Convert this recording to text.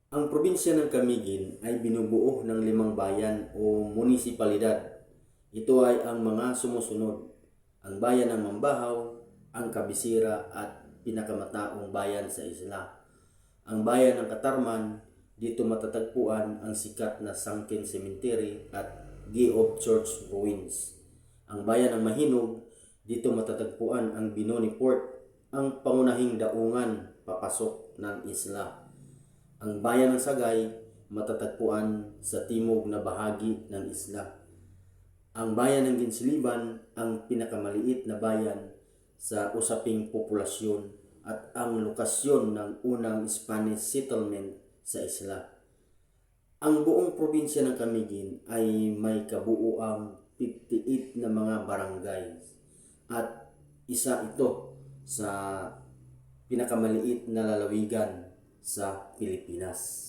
Ang probinsya ng Camiguin ay binubuo ng 5 bayan o munisipalidad. Ito ay ang mga sumusunod: ang bayan ng Mambahaw, ang Kabisira at pinakamataong bayan sa isla. Ang bayan ng Katarman, dito matatagpuan ang sikat na Sunken Cemetery at Geoff Church Ruins. Ang bayan ng Mahinog, dito matatagpuan ang Binoni Port, ang pangunahing daungan papasok ng isla. Ang bayan ng Sagay, matatagpuan sa timog na bahagi ng isla. Ang bayan ng Ginsiliban, ang pinakamaliit na bayan sa usaping populasyon at ang lokasyon ng unang Spanish settlement sa isla. Ang buong probinsya ng Camiguin ay may kabuuang 58 na mga barangay at isa ito sa pinakamaliit na lalawigan sa Pilipinas.